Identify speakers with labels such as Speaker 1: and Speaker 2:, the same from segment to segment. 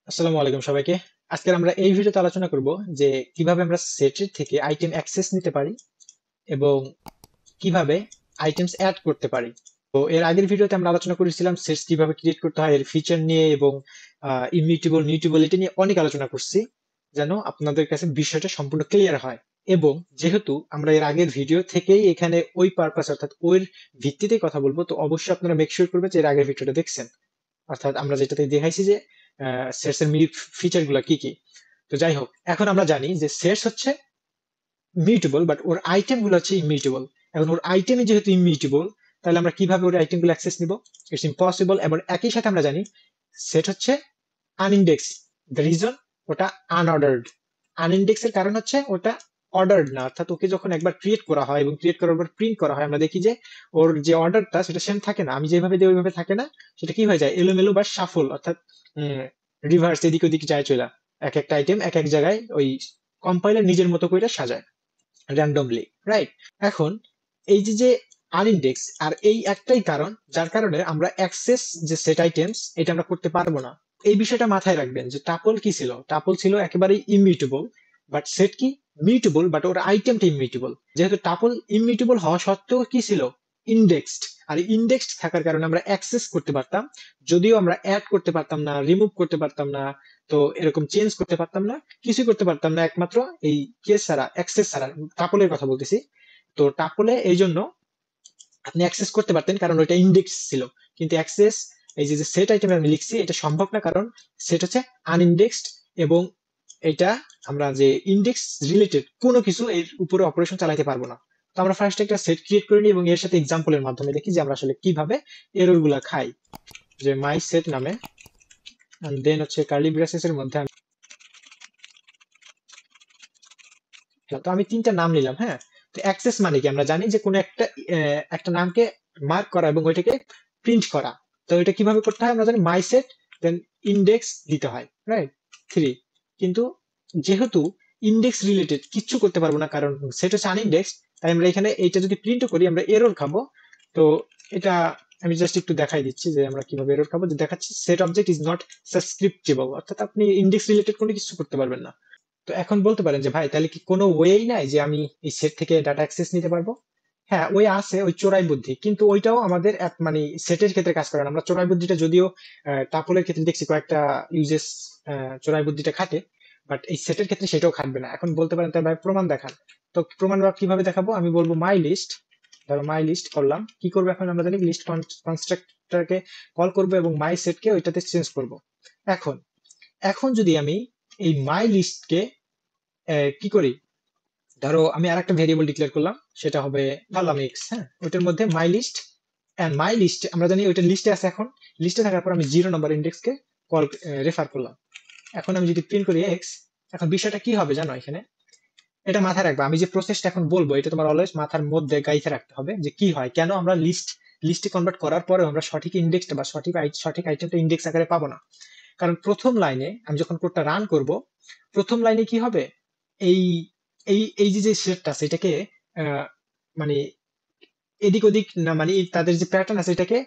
Speaker 1: আসসালামু আলাইকুম সবাইকে। আজকে আমরা এই ভিডিওতে আলোচনা করব যে কিভাবে আমরা সেটের থেকে আইটেম অ্যাক্সেস নিতে পারি এবং কিভাবে আইটেমস অ্যাড করতে পারি। তো এর আগের ভিডিওতে আমরা আলোচনা করেছিলাম সেটস কিভাবে ক্রিয়েট করতে হয়, এর ফিচার নিয়ে এবং ইমিউটেবল মিউটেবল এটা নিয়ে অনেক আলোচনা করছি, যেন আপনাদের কাছে বিষয়টা সম্পূর্ণ ক্লিয়ার হয়। এবং যেহেতু আমরা এর আগের ভিডিও থেকেই এখানে ওই পারপাস অর্থাৎ ওই ভিত্তিতে কথা বলবো, তো অবশ্যই আপনারা মেক শিওর করবেন যে এর আগের ভিডিওটা দেখছেন। অর্থাৎ আমরা যেটাতে দেখাইছি যে সেটস এর ফিচার গুলা কি কি। তো যাই হোক, এখন আমরা জানি যে সেটস হচ্ছে মিউটেবল, বাট ওর আইটেম গুলো হচ্ছে ইমিউটেবল। এখন ওর আইটেমই যেহেতু ইমিউটেবল, তাহলে আমরা কিভাবে ওর আইটেম গুলো অ্যাক্সেস নিব? It's impossible. এবং একই সাথে আমরা জানি সেট হচ্ছে আনইন্ডেক্স। দ্য রিজন ওটা আনঅর্ডার্ড। আনইন্ডেক্স এর কারণ হচ্ছে ওটা অর্ডার্ড না, অর্থাৎ ওকে যখন একবার ক্রিয়েট করা হয় এবং ক্রিয়েট করার পর প্রিন্ট করা হয়, আমরা দেখি যে ওর যে অর্ডারটা সেটা সেম থাকে না। আমি যেভাবে দিই ওইভাবে থাকে না, সেটা কি হয়ে যায় এলোমেলো বা সাফল, অর্থাৎ রিভার্স এদিক ওদিক যায় চলে। এক একটা আইটেম এক এক জায়গায় ওই কম্পাইলার নিজের মতো করে সাজায় র্যান্ডমলি, রাইট? এখন এই যে যে আনইন্ডেক্স আর এই একটাই কারণ যার কারণে আমরা অ্যাক্সেস যে সেট আইটেমস এটা আমরা করতে পারবো না। এই বিষয়টা মাথায় রাখবেন যে টাপল কি ছিল, টাপল ছিল একেবারেই ইমিউটেবল, বাট সেট কি মিউটেবল, বাট ওর আইটেমটা ইমিউটেবল। যেহেতু টাপল ইমিউটেবল হওয়া সত্ত্বেও কি ছিল ইন্ডেক্সড, আর ইন্ডেক্সড থাকার কারণে আমরা অ্যাক্সেস করতে পারতাম, যদিও আমরা অ্যাড করতে পারতাম না, রিমুভ করতে পারতাম না, তো এরকম চেঞ্জ করতে পারতাম না, কিছু করতে পারতাম না, একমাত্র এই কেস ছাড়া, অ্যাক্সেস ছাড়া। টাপলের কথা বলতেছি। তো টাপলে এই জন্য আপনি অ্যাক্সেস করতে পারতেন কারণ ওইটা ইন্ডেক্স ছিল, কিন্তু অ্যাক্সেস এই যে সেট আইটেম আমি লিখছি এটা সম্ভব না, কারণ সেট হচ্ছে আনইন্ডেক্সড। এবং এটা আমরা যে ইন্ডেক্স রিলেটেড কোনো কিছু এর উপরে অপারেশন চালাতে পারবো না। তো আমরা ফার্স্ট একটা সেট ক্রিয়েট করে নিই এবং এর সাথে এক্সাম্পলের মাধ্যমে দেখি যে আমরা আসলে কিভাবে এরর গুলা খাই। যে মাই সেট নামে, দেন হচ্ছে কার্লি ব্রেসেস এর মধ্যে তো আমি তিনটা নাম নিলাম, হ্যাঁ। তো অ্যাক্সেস মানে কি আমরা জানি যে কোনো একটা একটা নামকে মার্ক করা এবং ওইটাকে প্রিন্ট করা। তো এটা কিভাবে করতে হয় আমরা জানি, মাই সেট দেন ইন্ডেক্স দিতে হয়, রাইট? 3। কিন্তু যেহেতু ইন্ডেক্স রিলেটেড কিচ্ছু করতে পারবো না কারণ সেট হচ্ছে আনইন্ডেক্স, তাই আমরা এখানে এইটা যদি প্রিন্টও করি আমরা এরর খাবো। তো এটা আমি জাস্ট একটু দেখাই দিচ্ছি যে আমরা কিভাবে এরর খাবো। যে দেখাচ্ছি সেট অবজেক্ট ইজ নট সাবস্ক্রিপ্টেবল, অর্থাৎ আপনি ইন্ডেক্স রিলেটেড কোনো কিছু করতে পারবেন না। তো এখন বলতে পারেন যে ভাই তাহলে কি কোনো ওয়েই নাই যে আমি এই সেট থেকে ডাটা অ্যাক্সেস নিতে পারবো? হ্যাঁ, ওই আছে, ওই চোরাই বুদ্ধি, কিন্তু ওইটাও আমাদের মানে সেটের ক্ষেত্রে কাজ করে না। আমরা চোরাই বুদ্ধিটা যদিও টাপলের ক্ষেত্রে দেখছি কয়েকটা ইউজেস চোরাই বুদ্ধিটা খাটে, বাট এই সেটের ক্ষেত্রে সেটাও খাটবে না। এখন বলতে পারেন তার ভাই প্রমাণ দেখান। তো প্রমাণ বা কিভাবে দেখাবো? আমি বলবো মাই লিস্ট। ধরো মাই লিস্ট করলাম, কি করবো এখন আমরা জানি লিস্ট কনস্ট্রাক্টরকে কল করবো এবং মাই সেটকে ওইটাতে চেঞ্জ করব। এখন এখন যদি আমি এই মাই লিস্টকে কি করি, ধরো আমি আর একটা ভেরিয়েবল ডিক্লেয়ার করলাম, সেটা হবে ধরলাম এক্স, হ্যাঁ। ওইটার মধ্যে my list and my list আমরা জানি ওইটা লিস্টে আছে। এখন লিস্টে থাকার পর আমি 0 নম্বর ইন্ডেক্সকে কল রেফার করলাম। এখন আমি যদি প্রিন্ট করি এক্স, এখন বিষয়টা কি হবে জানো এখানে? এটা মাথায় রাখবে, আমি যে প্রসেসটা এখন বলবো এটা তোমার অলওয়েজ মাথার মধ্যে গাইতে রাখতে হবে যে কি হয়, কেন আমরা লিস্টে কনভার্ট করার পরে আমরা সঠিক ইন্ডেক্সটা বা সঠিক আইটেমটা ইন্ডেক্স আকারে পাবো না। কারণ প্রথম লাইনে আমি যখন কোডটা রান করব, প্রথম লাইনে কি হবে, এই এই যে যে সেটটা সেটাকে আহ, মানে এদিক ওদিক না, মানে তাদের যে প্যাটার্ন আছে এটাকে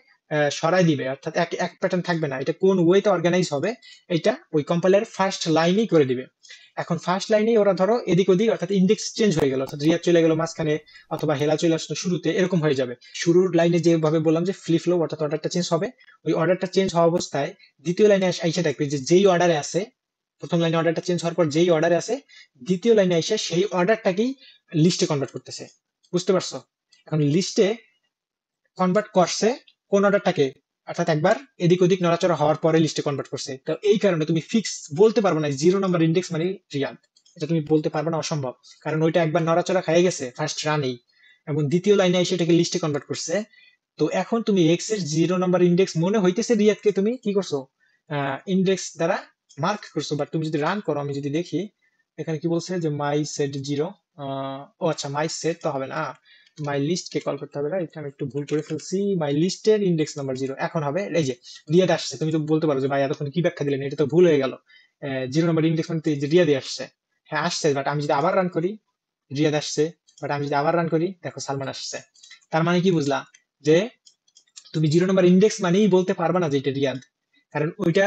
Speaker 1: সরাই দিবে, অর্থাৎ এক এক প্যাটার্ন থাকবে না, এটা কোন ওয়েতে অর্গানাইজ হবে এটা ওই কম্পাইলার ফার্স্ট লাইনেই করে দিবে। এখন ফার্স্ট লাইনেই ওরা ধরো এদিক ওদিক, অর্থাৎ ইন্ডেক্স চেঞ্জ হয়ে গেল, অর্থাৎ রিয়াদ চলে গেল মাঝখানে, অথবা হেলা চলে আসলো শুরুতে, এরকম হয়ে যাবে। শুরুর লাইনে যেভাবে বললাম যে ফ্লি ফ্লো, অর্থাৎ অর্ডারটা চেঞ্জ হবে, ওই অর্ডারটা চেঞ্জ হওয়া অবস্থায় দ্বিতীয় লাইনে এসে দেখবে যে যেই অর্ডারে আছে, প্রথম লাইনে অর্ডারটা চেঞ্জ হওয়ার পর যেই অর্ডারে আছে, দ্বিতীয় লাইনে এসে সেই অর্ডারটাকেই লিস্টে কনভার্ট করতেছে। বুঝতে পারছো? এখন লিস্টে কনভার্ট করছে কোন অর্ডারটাকে, অর্থাৎ একবার এদিক ওদিক নড়াচড়া হওয়ার পরে লিস্টে কনভার্ট করছে। তো এই কারণে তুমি ফিক্স বলতে পারবে না 0 নম্বর ইন্ডেক্স মানে রিয়াদ, এটা তুমি বলতে পারবে না, অসম্ভব। কারণ ওইটা একবার নড়াচড়া খেয়ে গেছে ফার্স্ট রানেই, এবং দ্বিতীয় লাইনে এসে এটাকে লিস্টে কনভার্ট করছে। তো এখন তুমি এক্স এর 0 নম্বর ইন্ডেক্স মনে হইতেছে রিয়াদকে তুমি কি করছো, ইন্ডেক্স দ্বারা মার্ক করছো, বাট তুমি যদি রান করো, আমি যদি দেখি এখানে কি বলছে যে মাই সেট 0। ও আচ্ছা, মাই সেট তো হবে না, মাই লিস্ট কে কল করতে হবে, রাইট? আমি একটু ভুল করে ফেলছি, মাই লিস্টের ইন্ডেক্স নাম্বার 0 এখন হবে এই যে রিয়াদ আসছে। তুমি তো বলতে পারো যে ভাই এতক্ষণ কি ব্যাখ্যা দিলেন, এটা তো ভুল হয়ে গেল। 0 নম্বর ইন্ডেক্স মানে তো এই যে রিয়াদই আসছে। হ্যাঁ আসছে, বাট আমি যদি আবার রান করি রিয়াদ আসছে, বাট আমি যদি আবার রান করি দেখো সালমান আসছে। তার মানে কি বুঝলা, যে তুমি 0 নম্বর ইন্ডেক্স মানেই বলতে পারবা না যে এটা রিয়াদ, কারণ ওইটা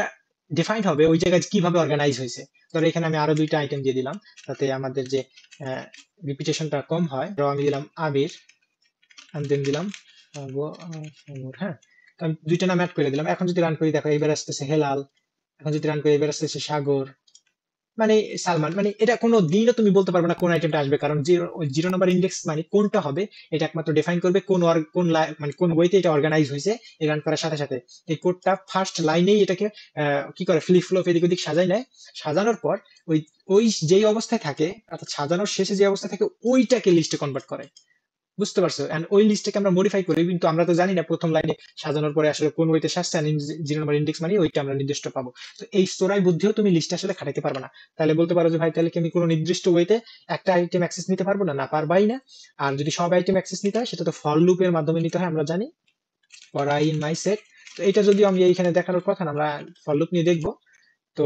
Speaker 1: ডিফাইন হবে ওই জায়গায় কিভাবে অর্গানাইজ হয়েছে। ধরো এখানে আমি আরো দুইটা আইটেম দিয়ে দিলাম যাতে আমাদের যে রিপিটেশনটা কম হয়। ধরো আমি দিলাম আবির, and then দিলাম হ্যাঁ, তো আমি দুইটা নাম অ্যাড করে দিলাম। এখন যদি রান করি দেখো এবার আসতেছে হেলাল, এখন যদি রান করি এবার আসতেছে সাগর, মানে সালমান। মানে এটা কোনো দিনও তুমি বলতে পারবে না কোন আইটেমটা আসবে, কারণ জিরো নাম্বার ইন্ডেক্স মানে কোনটা হবে এটা একমাত্র ডিফাইন করবে মানে কোন ওয়েতে এটা অর্গানাইজ হয়েছে এই রান করার সাথে সাথে। এই কোডটা ফার্স্ট লাইনেই এটাকে কি করে ফ্লিপ ফ্লপ এদিক ওদিক সাজাই নেয়। সাজানোর পর ওই ওই যেই অবস্থায় থাকে, অর্থাৎ সাজানোর শেষে যে অবস্থা থাকে ওইটাকে লিস্টে কনভার্ট করে। বুঝতে পারছো? এন্ড ওই লিস্টটাকে আমরা মডিফাই করি, কিন্তু আমরা তো জানি না প্রথম লাইনে সাজানোর পরে আসলে কোন ওয়েতে সাজছে, জিরো নাম্বার ইন্ডেক্স মানে ওইটা আমরা নির্দিষ্ট পাবো। তো এই স্তরাই বুদ্ধিও তুমি লিস্ট আসলে খাটাইতে পারবে না। তাহলে বলতে পারো যে ভাই তাহলে কি আমি কোনো নির্দিষ্ট ওয়েতে একটা আইটেম অ্যাক্সেস নিতে পারবো না? না, পারবাই না। আর যদি সব আইটেম অ্যাক্সেস নিতে হয় সেটা তো ফর লুপের মাধ্যমে নিতে হয়, আমরা জানি, for I in my set. তো এটা যদি আমি এইখানে দেখানোর কথা না, আমরা ফর লুপ নিয়ে দেখবো। তো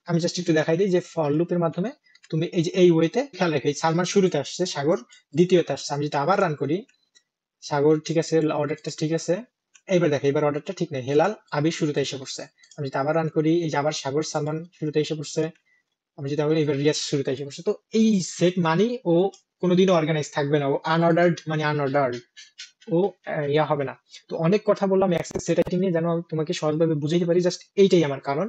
Speaker 1: আমি জাস্ট একটু দেখাই দিই যে ফর লুপের মাধ্যমে তুমি এই যে এই ওয়েতে খেয়াল রেখে সালমান শুরুতে আসছে, সাগর দ্বিতীয়তে আসছে। আমি যদি আবার রান করি, সাগর ঠিক আছে, অর্ডারটা ঠিক আছে। এইবার দেখো এবার অর্ডারটা ঠিক নেই, হেলাল আবির শুরুতে এসে পড়ছে। আমি যদি আবার রান করি, এই যে আবার সাগর সালমান শুরুতে এসে পড়ছে। আমি যদি আবার এবার রিয়াজ শুরুতে এসে পড়ছে। তো এই সেট মানি ও কোনোদিনও অর্গানাইজ থাকবে না, ও আনঅর্ডার্ড মানে আনঅর্ডার্ড, ও ইয়া হবে না। তো অনেক কথা বললাম অ্যাক্সেস সেট আইটেম নিয়ে, যেন আমি তোমাকে সহজভাবে বুঝাইতে পারি, জাস্ট এইটাই আমার কারণ,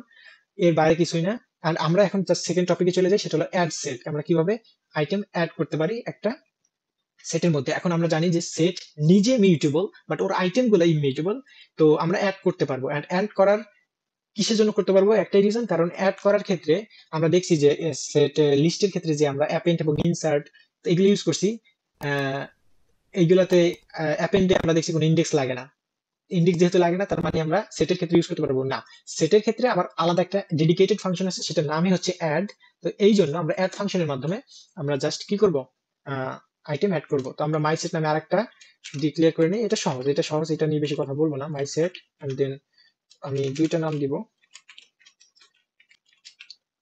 Speaker 1: এর বাইরে কিছুই না। আর আমরা এখন জাস্ট সেকেন্ড টপিকে চলে যাই, সেটা হলো অ্যাড সেট। আমরা কিভাবে আইটেম অ্যাড করতে পারি একটা সেটের মধ্যে। এখন আমরা জানি যে সেট নিজে মিউটেবল, বাট ওর আইটেম গুলো ইমিউটেবল। তো আমরা অ্যাড করতে পারবো। অ্যাড করার কিসের জন্য করতে পারবো? একটাই রিজন, কারণ অ্যাড করার ক্ষেত্রে আমরা দেখছি যে সেট লিস্টের ক্ষেত্রে যে আমরা অ্যাপেন্ড এবং ইনসার্ট এগুলো ইউজ করছি, আহ, এইগুলাতে অ্যাপেন্ডে আমরা দেখছি কোনো ইন্ডেক্স লাগে না। ইন্ডেক্স যেহেতু লাগে না, তার মানে আমরা সেটের ক্ষেত্রে ইউজ করতে পারবো না। সেটের ক্ষেত্রে আবার আলাদা একটা ডেডিকেটেড ফাংশন আছে, সেটার নামই হচ্ছে অ্যাড। তো এই জন্য আমরা অ্যাড ফাংশনের মাধ্যমে আমরা জাস্ট কি করব, আইটেম অ্যাড করব। তো আমরা মাই সেট নামে আরেকটা ডিক্লেয়ার করে নিই। এটা সহজ, এটা সহজ, এটা নিয়ে বেশি কথা বলবো না। মাই সেট এন্ড দেন আমি দুইটা নাম দিব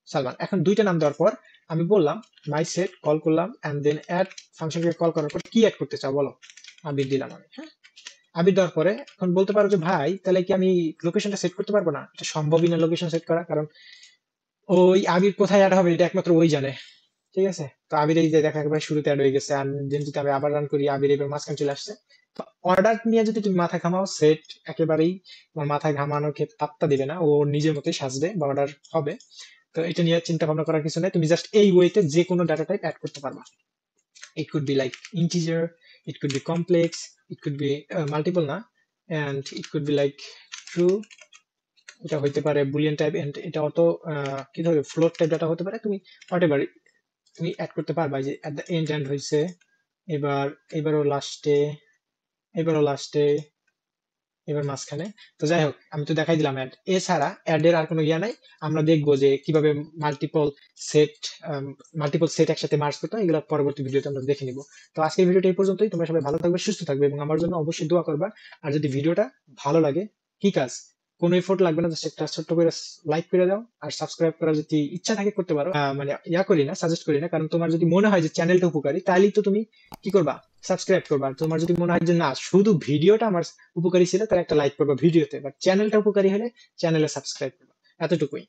Speaker 1: সালমান। এখন দুইটা নাম দেওয়ার পর আমি বললাম মাই সেট কল করলাম এন্ড দেন অ্যাড ফাংশনকে কল করার পর কি অ্যাড করতে চাও বলো। আবির দিলাম আমি, হ্যাঁ। আবির দেওয়ার পরে এখন বলতে পারো যে ভাই তাহলে কি আমি লোকেশনটা সেট করতে পারবো না? এটা সম্ভবই না লোকেশন সেট করা, কারণ ওই আবির কোথায় অ্যাড হবে এটা একমাত্র ওই জানে। ঠিক আছে, তো আবির এই যে দেখা একেবারে শুরুতে অ্যাড হয়ে গেছে। আর দেন যদি আমি আবার রান করি, আবির এবার মাঝখানে চলে আসছে। তো অর্ডার নিয়ে যদি তুমি মাথা ঘামাও, সেট একেবারেই তোমার মাথায় ঘামানোকে পাত্তা দিবে না, ও ওর নিজের মতোই সাজবে বা অর্ডার হবে। তো এটা নিয়ে চিন্তা ভাবনা করার কিছু নাই, তুমি জাস্ট এই ওয়েতে যে কোনো ডাটা টাইপ অ্যাড করতে পারবা। It could be like integer, it could be complex, it could be multiple না, and it could be like true, এটা হইতে পারে বুলিয়ান টাইপ, এন্ড এটা অত কি ধরবে ফ্লোট টাইপ ডাটা হতে পারে। তুমি হোয়াটএভার তুমি অ্যাড করতে পারবা। যে এট দ্য এন্ড হইছে, এবার এবারও লাস্টে, এবারও লাস্টে, এবার মাঝখানে। তো যাই হোক, আমি তো দেখাই দিলাম অ্যাড। এছাড়া অ্যাড এর আর কোনো ইয়া নাই। আমরা দেখবো যে কিভাবে মাল্টিপল সেট মাল্টিপল সেট একসাথে মার্জ করতে হয়, এগুলো পরবর্তী ভিডিওতে আমরা দেখে নিব। তো আজকের ভিডিওটা এই পর্যন্তই। তোমরা সবাই ভালো থাকবে, সুস্থ থাকবে এবং আমার জন্য অবশ্যই দোয়া করবা। আর যদি ভিডিওটা ভালো লাগে, কি কাজ, কোনো এফোর্ট লাগবে না, জাস্ট একটা ছোট্ট করে লাইক করে দাও। আর সাবস্ক্রাইব করার যদি ইচ্ছা থাকে করতে পারো। মানে ইয়া করি না, সাজেস্ট করি না, কারণ তোমার যদি মনে হয় যে চ্যানেলটা উপকারী, তাহলেই তো তুমি কি করবা, সাবস্ক্রাইব করবা। আর তোমার যদি মনে হয় যে না শুধু ভিডিওটা আমার উপকারী ছিল, তাহলে একটা লাইক করবা ভিডিওতে, বাট চ্যানেলটা উপকারী হলে চ্যানেলে সাবস্ক্রাইব করবা। এতটুকুই।